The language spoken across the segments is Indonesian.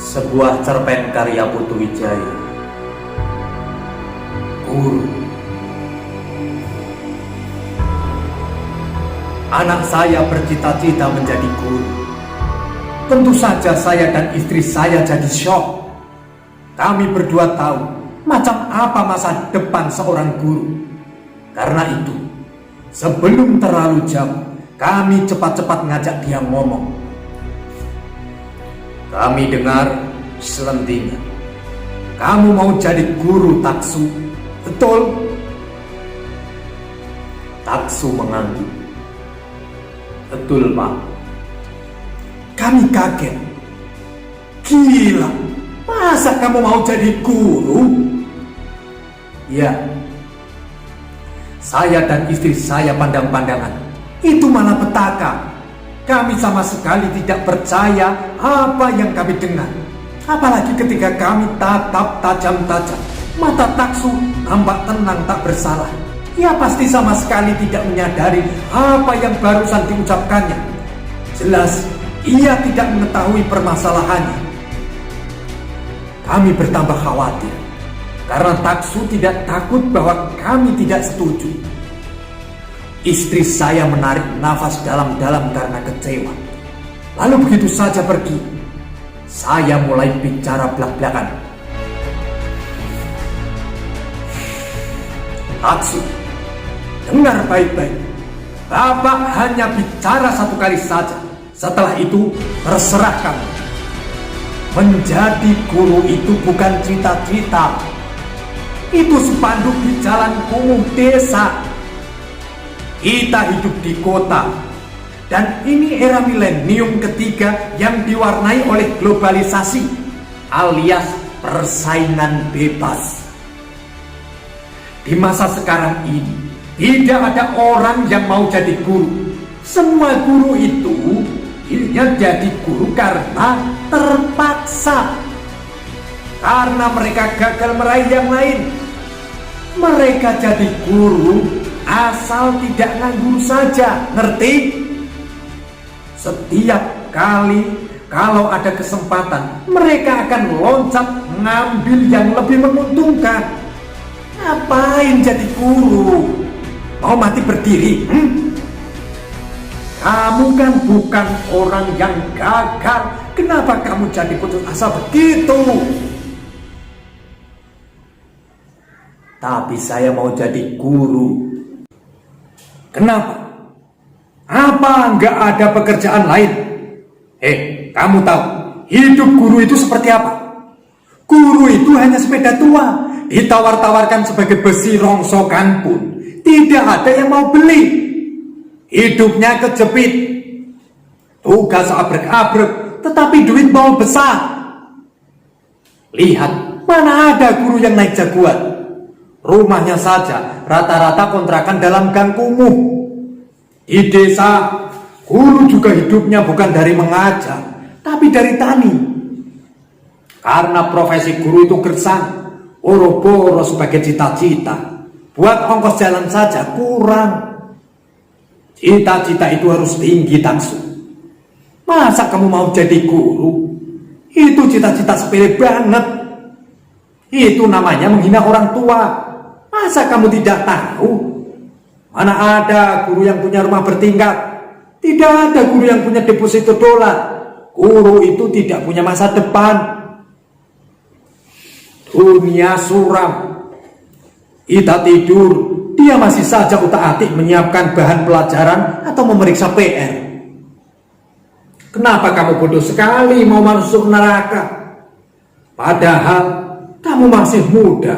Sebuah cerpen karya Putu Wijaya. Guru. Anak saya bercita-cita menjadi guru. Tentu saja saya dan istri saya jadi syok. Kami berdua tahu macam apa masa depan seorang guru. Karena itu, sebelum terlalu jauh, kami cepat-cepat ngajak dia ngomong. Kami dengar selentingan. Kamu mau jadi guru, Taksu, betul? Taksu mengangguk. Betul, Pak. Kami kaget. Gila, masa kamu mau jadi guru? Ya. Saya dan istri saya pandang-pandangan. Itu malah petaka. Kami sama sekali tidak percaya apa yang kami dengar. Apalagi ketika kami tatap tajam-tajam. Mata Taksu nampak tenang tak bersalah. Ia pasti sama sekali tidak menyadari apa yang barusan diucapkannya. Jelas, ia tidak mengetahui permasalahannya. Kami bertambah khawatir. Karena Taksu tidak takut bahwa kami tidak setuju. Istri saya menarik nafas dalam-dalam karena kecewa. Lalu begitu saja pergi. Saya mulai bicara belak-belakan. Taksu, dengar baik-baik. Bapak hanya bicara satu kali saja. Setelah itu terserah kamu. Menjadi guru itu bukan cita-cita. Itu spanduk di jalan kumuh desa. Kita hidup di kota, dan ini era milenium ketiga yang diwarnai oleh globalisasi alias persaingan bebas. Di masa sekarang ini, tidak ada orang yang mau jadi guru. Semua guru itu dia jadi guru karena terpaksa, karena mereka gagal meraih yang lain. Mereka jadi guru asal tidak nganggur saja, ngerti? Setiap kali kalau ada kesempatan, mereka akan loncat ngambil yang lebih menguntungkan. Ngapain jadi guru? Mau mati berdiri? Kamu kan bukan orang yang gagal. Kenapa kamu jadi putus asa begitu? Tapi saya mau jadi guru. Kenapa? Apa nggak ada pekerjaan lain? Kamu tahu hidup guru itu seperti apa? Guru itu hanya sepeda tua, ditawar-tawarkan sebagai besi rongsokan pun tidak ada yang mau beli. Hidupnya kejepit, tugas abrek-abrek, tetapi duit mau besar. Lihat, mana ada guru yang naik jagoan? Rumahnya saja rata-rata kontrakan dalam gang kumuh. Di desa, guru juga hidupnya bukan dari mengajar, tapi dari tani. Karena profesi guru itu gersang, boro-boro sebagai cita-cita. Buat ongkos jalan saja kurang. Cita-cita itu harus tinggi, Taksu. Masa kamu mau jadi guru? Itu cita-cita sepele banget. Itu namanya menghina orang tua. Masa kamu tidak tahu? Mana ada guru yang punya rumah bertingkat? Tidak ada guru yang punya deposito dolar. Guru itu tidak punya masa depan. Dunia suram. Kita tidur, dia masih saja utak-atik menyiapkan bahan pelajaran atau memeriksa PR. Kenapa kamu bodoh sekali mau masuk neraka? Padahal kamu masih muda.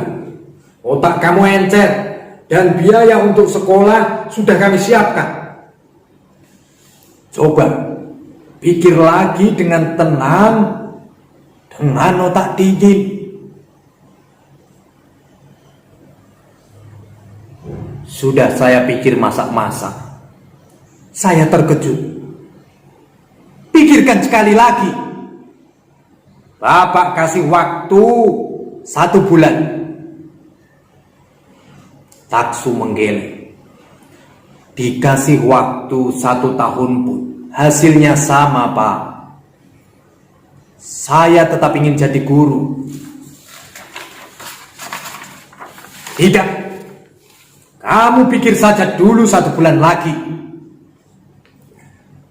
Otak kamu encer, dan biaya untuk sekolah sudah kami siapkan. Coba pikir lagi dengan tenang, dengan otak dingin. Sudah saya pikir masak-masak. Saya terkejut. Pikirkan sekali lagi. Bapak kasih waktu 1 bulan. Taksu menggeleng. Dikasih waktu 1 tahun pun hasilnya sama, Pak. Saya tetap ingin jadi guru. Tidak. Kamu pikir saja dulu 1 bulan lagi.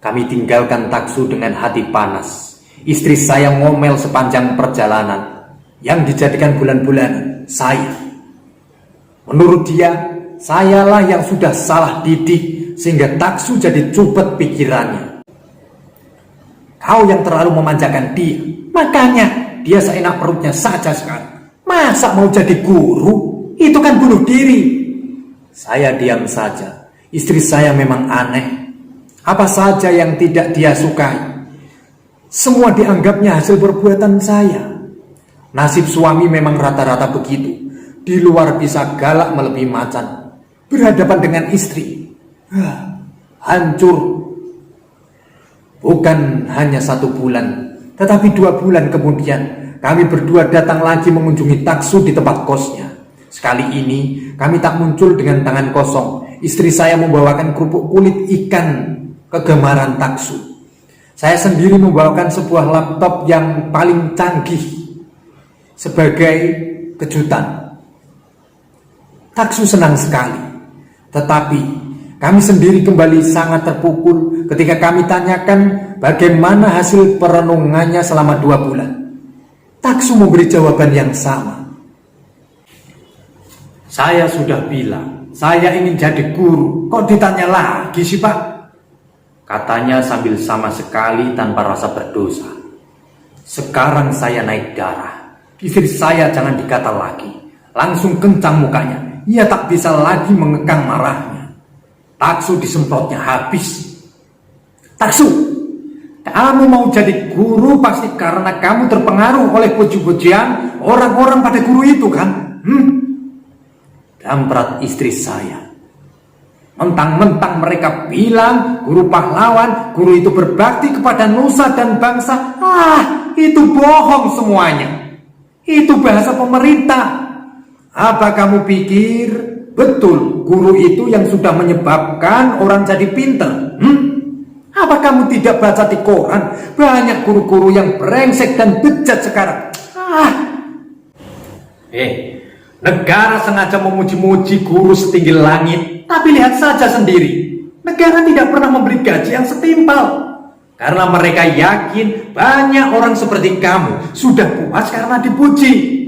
Kami tinggalkan Taksu dengan hati panas. Istri saya ngomel sepanjang perjalanan yang dijadikan bulan-bulanan saya. Menurut dia, sayalah yang sudah salah didik sehingga Taksu jadi cupet pikirannya. Kau yang terlalu memanjakan dia, makanya dia seenak perutnya saja sekarang. Masa mau jadi guru? Itu kan bunuh diri. Saya diam saja. Istri saya memang aneh. Apa saja yang tidak dia sukai, semua dianggapnya hasil perbuatan saya. Nasib suami memang rata-rata begitu. Di luar bisa galak melebihi macan, berhadapan dengan istri hancur. Bukan hanya 1 bulan, tetapi 2 bulan kemudian kami berdua datang lagi mengunjungi Taksu di tempat kosnya. Sekali ini kami tak muncul dengan tangan kosong. Istri saya membawakan kerupuk kulit ikan kegemaran Taksu. Saya sendiri membawakan sebuah laptop yang paling canggih sebagai kejutan. Taksu senang sekali. Tetapi kami sendiri kembali sangat terpukul ketika kami tanyakan bagaimana hasil perenungannya selama 2 bulan. Taksu memberi jawaban yang sama. Saya sudah bilang, saya ingin jadi guru. Kok ditanya lagi sih, Pak? Katanya sambil sama sekali tanpa rasa berdosa. Sekarang saya naik darah. Istri saya jangan dikata lagi. Langsung kencang mukanya. Ia tak bisa lagi mengekang marahnya. Taksu disemprotnya habis. Taksu, kamu mau jadi guru pasti karena kamu terpengaruh oleh puji-pujian orang-orang pada guru itu kan? Damprat istri saya. Mentang-mentang mereka bilang guru pahlawan, guru itu berbakti kepada nusa dan bangsa. Itu bohong semuanya. Itu bahasa pemerintah. Apa kamu pikir betul guru itu yang sudah menyebabkan orang jadi pinter? Apa kamu tidak baca di koran? Banyak guru-guru yang brengsek dan bejat sekarang. Negara sengaja memuji-muji guru setinggi langit. Tapi lihat saja sendiri, negara tidak pernah memberi gaji yang setimpal. Karena mereka yakin banyak orang seperti kamu sudah puas karena dipuji.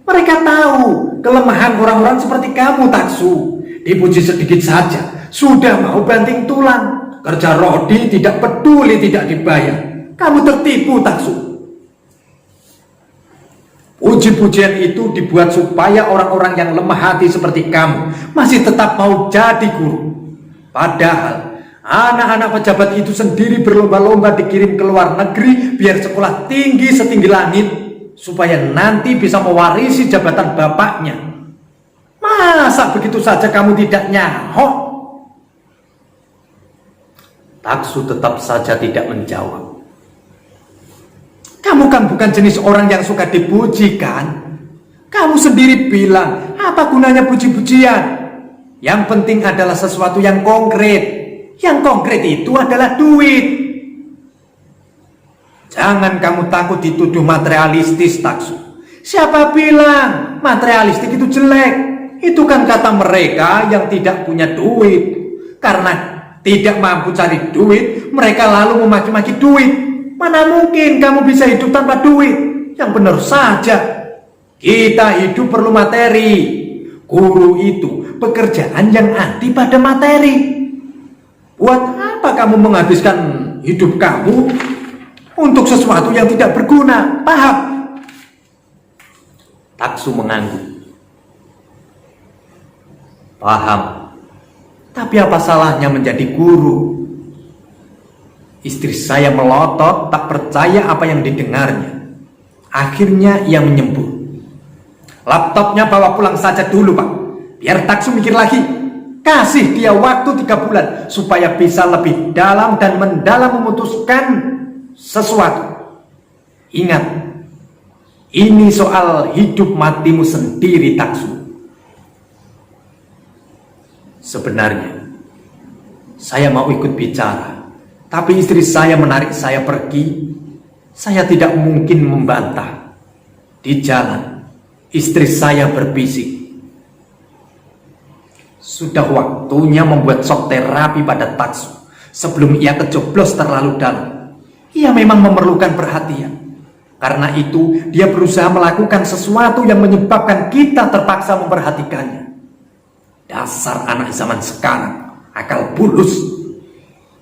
Mereka tahu kelemahan orang-orang seperti kamu, Taksu. Dipuji sedikit saja sudah mau banting tulang. Kerja rodi tidak peduli tidak dibayar. Kamu tertipu, Taksu. Puji-pujian itu dibuat supaya orang-orang yang lemah hati seperti kamu masih tetap mau jadi guru. Padahal anak-anak pejabat itu sendiri berlomba-lomba dikirim ke luar negeri biar sekolah tinggi setinggi langit supaya nanti bisa mewarisi jabatan bapaknya. Masa begitu saja kamu tidak nyahok? Taksu tetap saja tidak menjawab. Kamu kan bukan jenis orang yang suka dipuji kan? Kamu sendiri bilang, apa gunanya puji-pujian? Yang penting adalah sesuatu yang konkret. Yang konkret itu adalah duit. Jangan kamu takut dituduh materialistis, Taksu. Siapa bilang materialistik itu jelek? Itu kan kata mereka yang tidak punya duit. Karena tidak mampu cari duit, mereka lalu memaki-maki duit. Mana mungkin kamu bisa hidup tanpa duit? Yang benar saja, kita hidup perlu materi. Guru itu pekerjaan yang anti pada materi. Buat apa kamu menghabiskan hidup kamu untuk sesuatu yang tidak berguna? Paham? Taksu mengangguk. Paham. Tapi apa salahnya menjadi guru? Istri saya melotot, tak percaya apa yang didengarnya. Akhirnya ia menyembur. Laptopnya bawa pulang saja dulu, Pak. Biar Taksu mikir lagi. Kasih dia waktu 3 bulan supaya bisa lebih dalam dan mendalam memutuskan sesuatu. Ingat, ini soal hidup matimu sendiri, Taksu. Sebenarnya saya mau ikut bicara, tapi istri saya menarik saya pergi. Saya tidak mungkin membantah. Di jalan, istri saya berbisik, sudah waktunya membuat shock terapi pada Taksu sebelum ia kejeblos terlalu dalam. Ia memang memerlukan perhatian. Karena itu, dia berusaha melakukan sesuatu yang menyebabkan kita terpaksa memperhatikannya. Dasar anak zaman sekarang, akal bulus.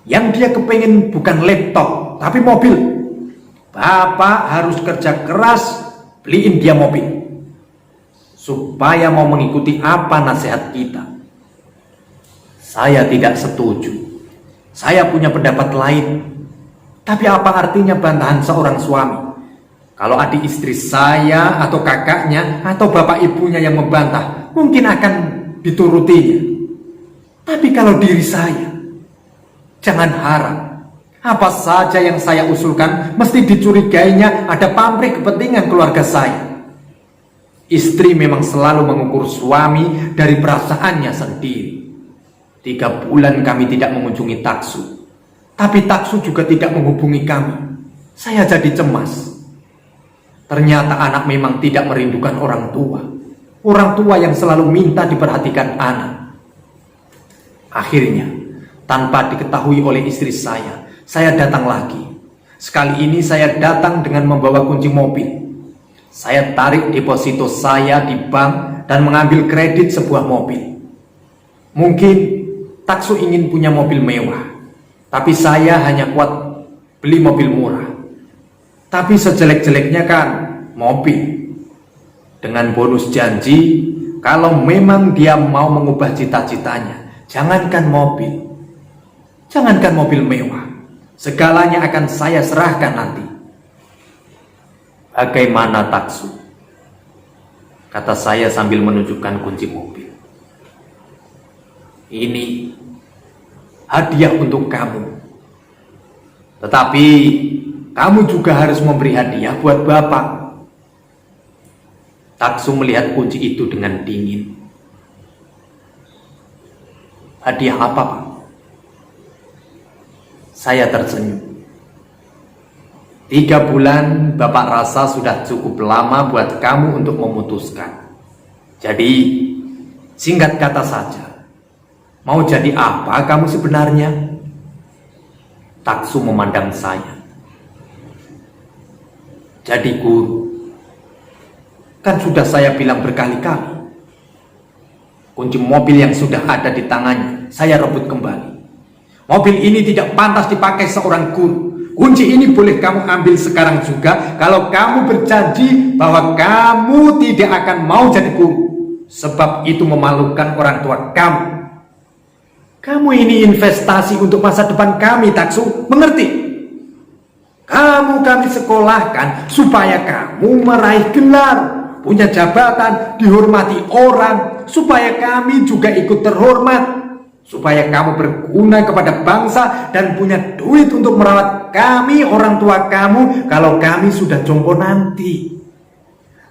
Yang dia kepengen bukan laptop, tapi mobil. Bapak harus kerja keras, beliin dia mobil. Supaya mau mengikuti apa nasihat kita. Saya tidak setuju. Saya punya pendapat lain. Tapi apa artinya bantahan seorang suami? Kalau adik istri saya atau kakaknya atau bapak ibunya yang membantah, mungkin akan diturutinya. Tapi kalau diri saya, jangan harap apa saja yang saya usulkan mesti dicurigainya ada pamrih kepentingan keluarga saya. Istri memang selalu mengukur suami dari perasaannya sendiri. 3 bulan kami tidak mengunjungi Taksu, tapi Taksu juga tidak menghubungi kami. Saya jadi cemas. Ternyata anak memang tidak merindukan orang tua. Orang tua yang selalu minta diperhatikan anak. Akhirnya, tanpa diketahui oleh istri saya datang lagi. Sekali ini saya datang dengan membawa kunci mobil. Saya tarik deposito saya di bank dan mengambil kredit sebuah mobil. Mungkin Taksu ingin punya mobil mewah, tapi saya hanya kuat beli mobil murah. Tapi sejelek-jeleknya kan mobil. Dengan bonus janji, kalau memang dia mau mengubah cita-citanya, jangankan mobil mewah, segalanya akan saya serahkan nanti. Bagaimana Taksu? Kata saya sambil menunjukkan kunci mobil. Ini hadiah untuk kamu. Tetapi kamu juga harus memberi hadiah buat bapak. Taksu melihat kunci itu dengan dingin. Hadiah apa, Pak? Saya tersenyum. 3 bulan bapak rasa sudah cukup lama buat kamu untuk memutuskan. Jadi, singkat kata saja, mau jadi apa kamu sebenarnya? Taksu memandang saya. Jadi guru. Kan sudah saya bilang berkali-kali. Kunci mobil yang sudah ada di tangannya, saya rebut kembali. Mobil ini tidak pantas dipakai seorang guru. Kunci ini boleh kamu ambil sekarang juga kalau kamu berjanji bahwa kamu tidak akan mau jadi guru. Sebab itu memalukan orang tua kamu. Kamu ini investasi untuk masa depan kami, Taksu. Mengerti? Kamu kami sekolahkan supaya kamu meraih gelar, punya jabatan, dihormati orang, supaya kami juga ikut terhormat, supaya kamu berguna kepada bangsa dan punya duit untuk merawat kami, orang tua kamu, kalau kami sudah jompo nanti.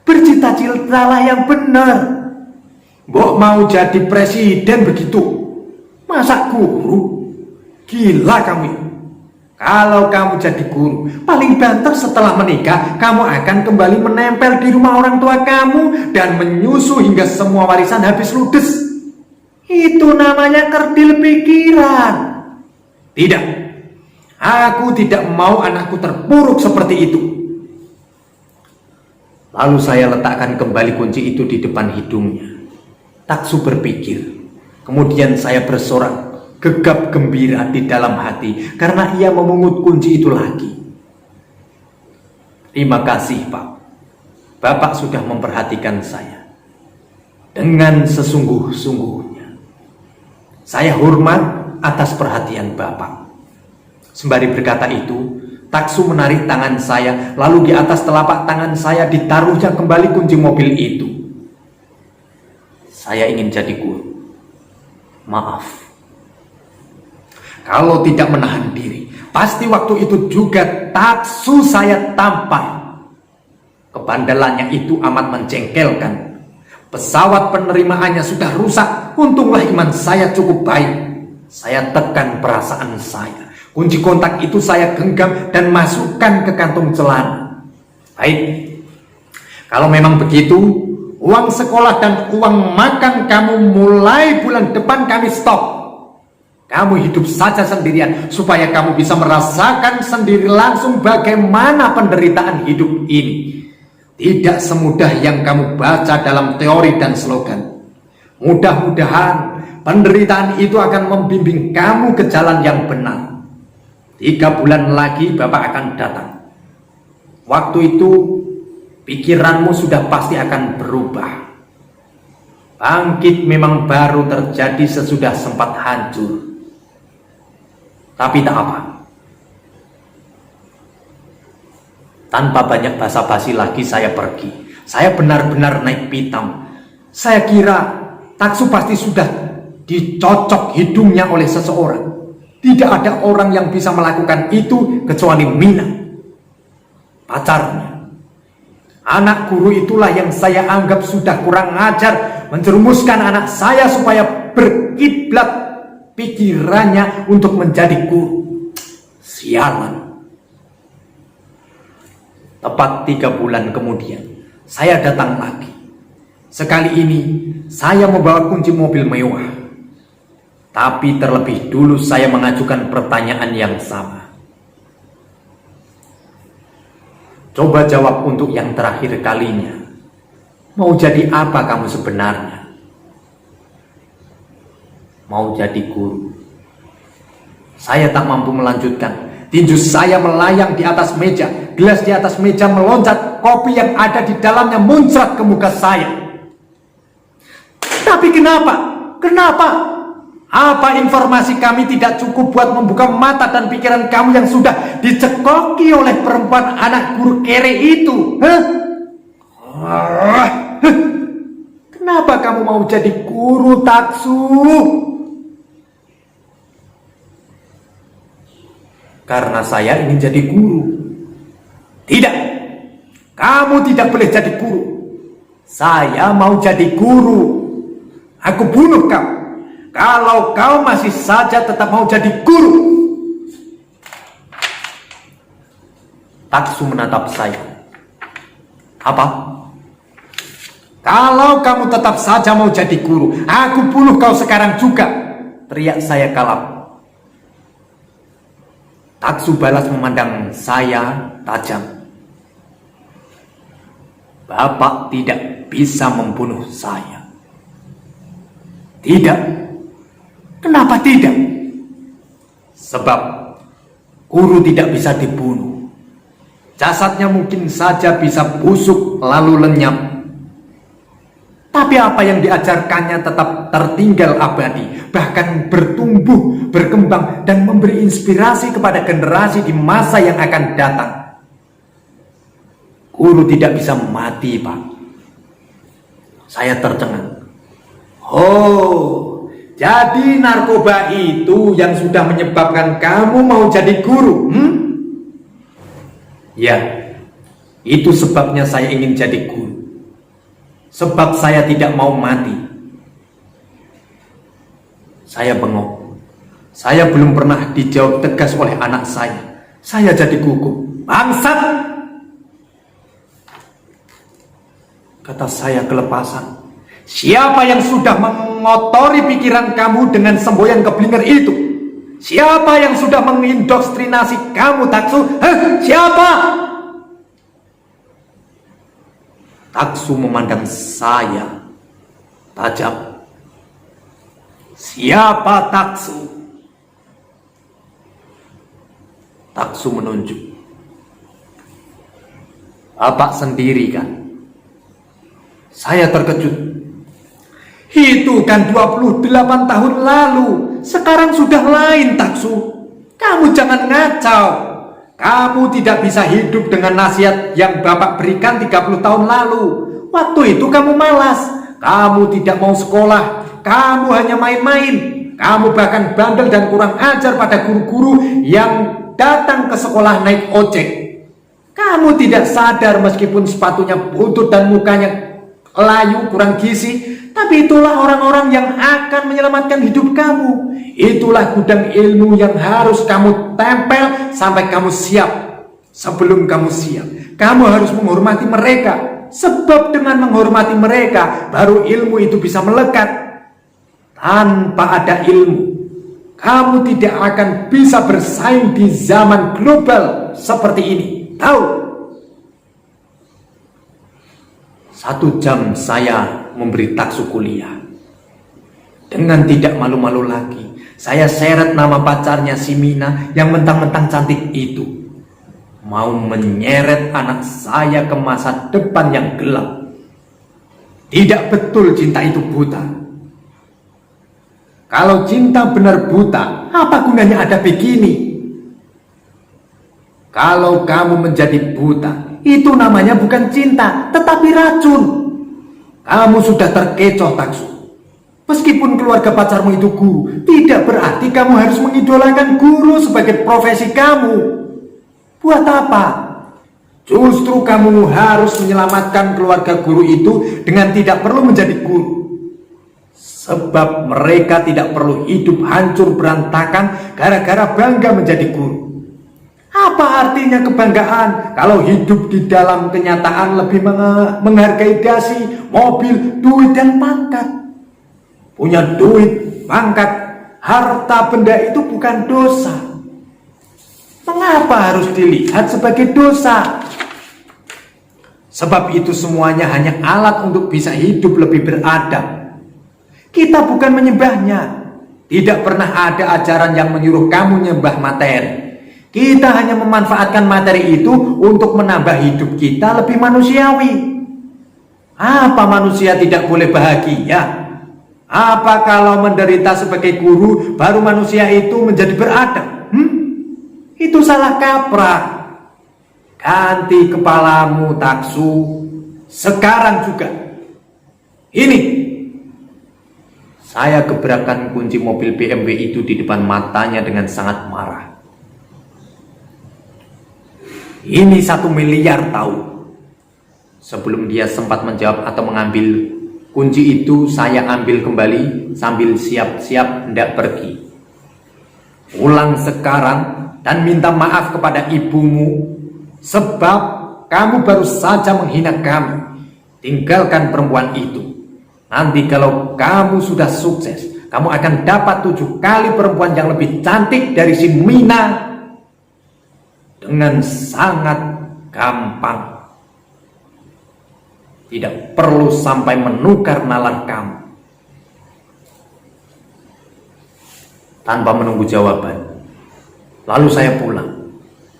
Bercita-citalah yang benar. Mbok mau jadi presiden begitu, masa guru? Gila kamu. Kalau kamu jadi guru, paling banter setelah menikah, kamu akan kembali menempel di rumah orang tua kamu dan menyusu hingga semua warisan habis ludes. Itu namanya kerdil pikiran. Tidak, aku tidak mau anakku terpuruk seperti itu. Lalu saya letakkan kembali kunci itu di depan hidungnya. Taksu berpikir. Kemudian saya bersorak gegap gembira di dalam hati karena ia memungut kunci itu lagi. Terima kasih, Pak. Bapak sudah memperhatikan saya dengan sesungguh-sungguhnya. Saya hormat atas perhatian Bapak. Sembari berkata itu, Taksu menarik tangan saya, lalu di atas telapak tangan saya ditaruhnya kembali kunci mobil itu. Saya ingin jadi guru. Maaf. Kalau tidak menahan diri, pasti waktu itu juga Taksu saya tampar. Kebandelannya itu amat mencengkelkan. Pesawat penerimaannya sudah rusak. Untunglah iman saya cukup baik. Saya tekan perasaan saya. Kunci kontak itu saya genggam dan masukkan ke kantong celana. Baik, kalau memang begitu, uang sekolah dan uang makan kamu mulai bulan depan kami stop. Kamu hidup saja sendirian supaya kamu bisa merasakan sendiri langsung bagaimana penderitaan hidup ini. Tidak semudah yang kamu baca dalam teori dan slogan. Mudah-mudahan penderitaan itu akan membimbing kamu ke jalan yang benar. 3 bulan lagi Bapak akan datang. Waktu itu pikiranmu sudah pasti akan berubah. Bangkit memang baru terjadi sesudah sempat hancur. Tapi tak apa. Tanpa banyak basa-basi lagi saya pergi. Saya benar-benar naik pitam. Saya kira Taksu pasti sudah dicocok hidungnya oleh seseorang. Tidak ada orang yang bisa melakukan itu kecuali Mina, pacarnya. Anak guru itulah yang saya anggap sudah kurang ajar menjerumuskan anak saya supaya berkiblat pikirannya untuk menjadi guru. Sialan. Tepat 3 bulan kemudian saya datang lagi. Sekali ini saya membawa kunci mobil mewah. Tapi terlebih dulu saya mengajukan pertanyaan yang sama. Coba jawab untuk yang terakhir kalinya. Mau jadi apa kamu sebenarnya? Mau jadi guru. Saya tak mampu melanjutkan. Tinju saya melayang di atas meja. Gelas di atas meja meloncat. Kopi yang ada di dalamnya muncrat ke muka saya. Tapi kenapa? Kenapa? Apa informasi kami tidak cukup buat membuka mata dan pikiran kamu yang sudah dicekoki oleh perempuan anak guru kere itu? Kenapa kamu mau jadi guru, Taksu? Karena saya ingin jadi guru. Tidak, kamu tidak boleh jadi guru. Saya mau jadi guru. Aku bunuh kamu kalau kau masih saja tetap mau jadi guru. Taksu menatap saya. Apa? Kalau kamu tetap saja mau jadi guru, aku bunuh kau sekarang juga, teriak saya kalap. Taksu balas memandang saya tajam. Bapak tidak bisa membunuh saya. Tidak. Kenapa tidak? Sebab guru tidak bisa dibunuh. Jasadnya mungkin saja bisa busuk lalu lenyap. Tapi apa yang diajarkannya tetap tertinggal abadi, bahkan bertumbuh, berkembang, dan memberi inspirasi kepada generasi di masa yang akan datang. Guru tidak bisa mati, Pak. Saya tercengang. Oh, jadi narkoba itu yang sudah menyebabkan kamu mau jadi guru? Ya, itu sebabnya saya ingin jadi guru. Sebab saya tidak mau mati. Saya bengong. Saya belum pernah dijawab tegas oleh anak saya. Saya jadi gugup. Bangsat! Kata saya kelepasan. Siapa yang sudah mengotori pikiran kamu dengan semboyan keblinger itu? Siapa yang sudah mengindoktrinasi kamu, Taksu? Siapa? Taksu memandang saya tajam. Siapa Taksu? Taksu menunjuk. Bapak sendiri kan? Saya terkejut. Itu kan 28 tahun lalu. Sekarang sudah lain, Taksu. Kamu jangan ngacau. Kamu tidak bisa hidup dengan nasihat yang Bapak berikan 30 tahun lalu. Waktu itu kamu malas. Kamu tidak mau sekolah. Kamu hanya main-main. Kamu bahkan bandel dan kurang ajar pada guru-guru yang datang ke sekolah naik ojek. Kamu tidak sadar meskipun sepatunya butut dan mukanya layu kurang gizi, Tapi itulah orang-orang yang akan menyelamatkan hidup kamu. Itulah gudang ilmu yang harus kamu tempel sampai kamu siap. Sebelum kamu siap, kamu harus menghormati mereka. Sebab dengan menghormati mereka, baru ilmu itu bisa melekat. Tanpa ada ilmu, kamu tidak akan bisa bersaing di zaman global seperti ini. Tahu? 1 jam saya memberi taksu kuliah. Dengan tidak malu-malu lagi, saya seret nama pacarnya si Mina yang mentang-mentang cantik itu. Mau menyeret anak saya ke masa depan yang gelap. Tidak betul cinta itu buta. Kalau cinta benar buta, apa gunanya ada bikini? Kalau kamu menjadi buta, itu namanya bukan cinta, tetapi racun. Kamu sudah terkecoh taksu. Meskipun keluarga pacarmu itu guru, tidak berarti kamu harus mengidolakan guru sebagai profesi kamu. Buat apa? Justru kamu harus menyelamatkan keluarga guru itu dengan tidak perlu menjadi guru. Sebab mereka tidak perlu hidup hancur berantakan gara-gara bangga menjadi guru. Apa artinya kebanggaan kalau hidup di dalam kenyataan lebih menghargai dasi, mobil, duit, dan pangkat? Punya duit, pangkat, harta benda itu bukan dosa. Mengapa harus dilihat sebagai dosa? Sebab itu semuanya hanya alat untuk bisa hidup lebih beradab. Kita bukan menyembahnya. Tidak pernah ada ajaran yang menyuruh kamu menyembah materi. Kita hanya memanfaatkan materi itu untuk menambah hidup kita lebih manusiawi. Apa manusia tidak boleh bahagia? Apa kalau menderita sebagai guru baru manusia itu menjadi beradab? Itu salah kaprah. Ganti kepalamu taksu sekarang juga. Ini. Saya gebrakan kunci mobil BMW itu di depan matanya dengan sangat marah. Ini 1 miliar tahu. Sebelum dia sempat menjawab atau mengambil kunci itu, saya ambil kembali sambil siap-siap hendak pergi. Pulang sekarang dan minta maaf kepada ibumu, sebab kamu baru saja menghina kami. Tinggalkan perempuan itu. Nanti kalau kamu sudah sukses, kamu akan dapat 7 kali perempuan yang lebih cantik dari si Mina. Dengan sangat gampang. Tidak perlu sampai menukar nalar kamu. Tanpa menunggu jawaban, lalu saya pulang.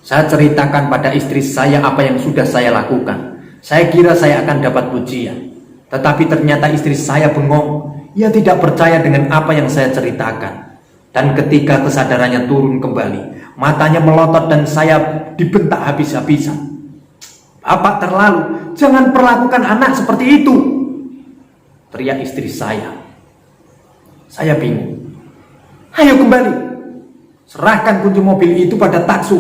Saya ceritakan pada istri saya apa yang sudah saya lakukan. Saya kira saya akan dapat pujian. Tetapi ternyata istri saya bengong. Ia tidak percaya dengan apa yang saya ceritakan. Dan ketika kesadarannya turun kembali, matanya melotot dan saya dibentak habis-habisan. Bapak terlalu, jangan perlakukan anak seperti itu, teriak istri saya. Saya bingung. Ayo kembali, serahkan kunci mobil itu pada taksu.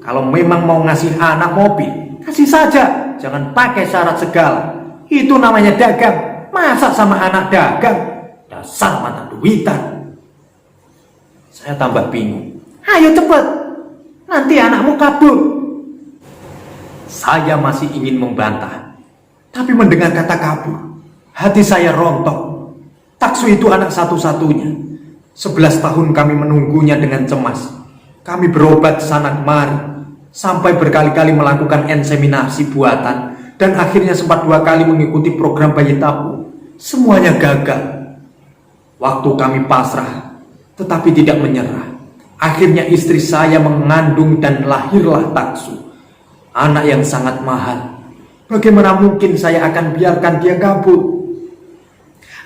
Kalau memang mau ngasih anak mobil, kasih saja, jangan pakai syarat segala. Itu namanya dagang. Masa sama anak dagang? Dasar mata duitan. Saya tambah bingung. Ayo cepet, nanti anakmu kabur. Saya masih ingin membantah, tapi mendengar kata kabur, hati saya rontok. Taksu itu anak satu-satunya. 11 tahun kami menunggunya dengan cemas. Kami berobat sana kemari, sampai berkali-kali melakukan inseminasi buatan, dan akhirnya sempat 2 kali mengikuti program bayi tabung. Semuanya gagal. Waktu kami pasrah, tetapi tidak menyerah. Akhirnya istri saya mengandung dan lahirlah taksu. Anak yang sangat mahal. Bagaimana mungkin saya akan biarkan dia kabur?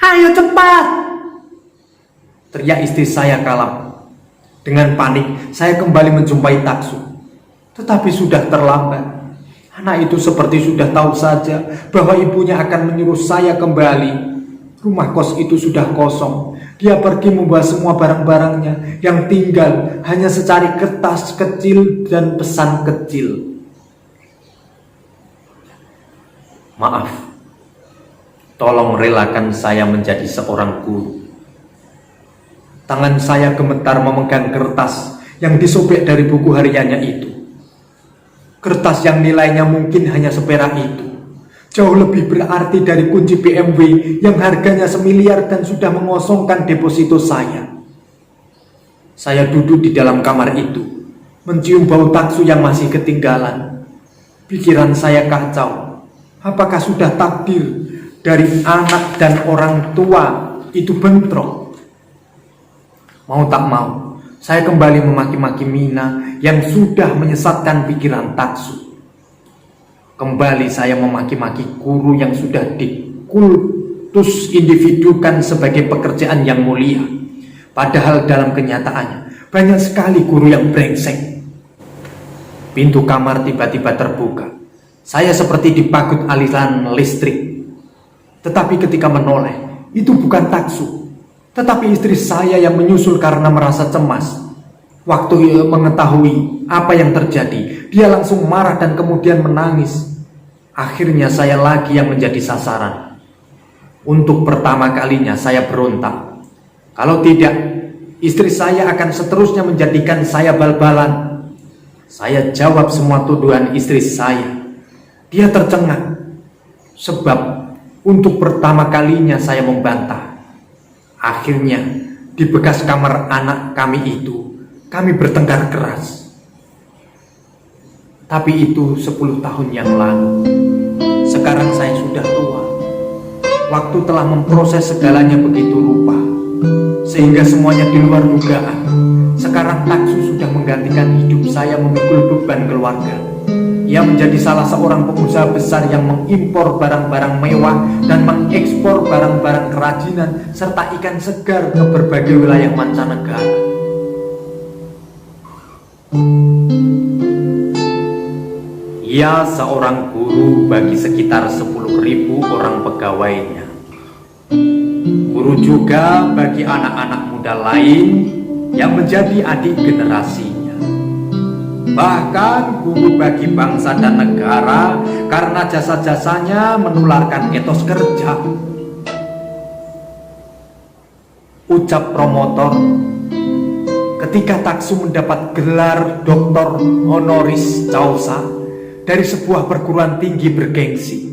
Ayo cepat, teriak istri saya kalap. Dengan panik, saya kembali menjumpai taksu. Tetapi sudah terlambat. Anak itu seperti sudah tahu saja bahwa ibunya akan menyuruh saya kembali. Rumah kos itu sudah kosong. Dia pergi membawa semua barang-barangnya. Yang tinggal hanya secari kertas kecil dan pesan kecil. Maaf, Tolong relakan saya menjadi seorang guru. Tangan saya gemetar memegang kertas yang disobek dari buku hariannya itu. Kertas yang nilainya mungkin hanya seperak itu. Jauh lebih berarti dari kunci BMW yang harganya semiliar dan sudah mengosongkan deposito saya. Saya duduk di dalam kamar itu, mencium bau taksu yang masih ketinggalan. Pikiran saya kacau. Apakah sudah takdir dari anak dan orang tua itu bentrok? Mau tak mau, saya kembali memaki-maki Mina yang sudah menyesatkan pikiran taksu. Kembali saya memaki-maki guru yang sudah dikultus individukan sebagai pekerjaan yang mulia. Padahal dalam kenyataannya banyak sekali guru yang brengsek. Pintu kamar tiba-tiba terbuka. Saya seperti dipagut aliran listrik. Tetapi ketika menoleh, itu bukan taksu, tetapi istri saya yang menyusul karena merasa cemas. Waktu mengetahui apa yang terjadi, dia langsung marah dan kemudian menangis. Akhirnya saya lagi yang menjadi sasaran. Untuk pertama kalinya saya berontak. Kalau tidak, istri saya akan seterusnya menjadikan saya bal-balan. Saya jawab semua tuduhan istri saya. Dia tercengang, sebab untuk pertama kalinya saya membantah. Akhirnya, di bekas kamar anak kami itu, kami bertengkar keras. Tapi itu 10 tahun yang lalu. Sekarang saya sudah tua. Waktu telah memproses segalanya begitu rupa, sehingga semuanya di luar dugaan. Sekarang taksu sudah menggantikan hidup saya memikul beban keluarga. Ia menjadi salah seorang pengusaha besar yang mengimpor barang-barang mewah dan mengekspor barang-barang kerajinan serta ikan segar ke berbagai wilayah mancanegara. Ia seorang guru bagi sekitar 10.000 orang pegawainya. Guru juga bagi anak-anak muda lain yang menjadi adik generasinya. Bahkan guru bagi bangsa dan negara karena jasa-jasanya menularkan etos kerja. Ucap promotor ketika taksu mendapat gelar doktor honoris causa dari sebuah perguruan tinggi bergengsi.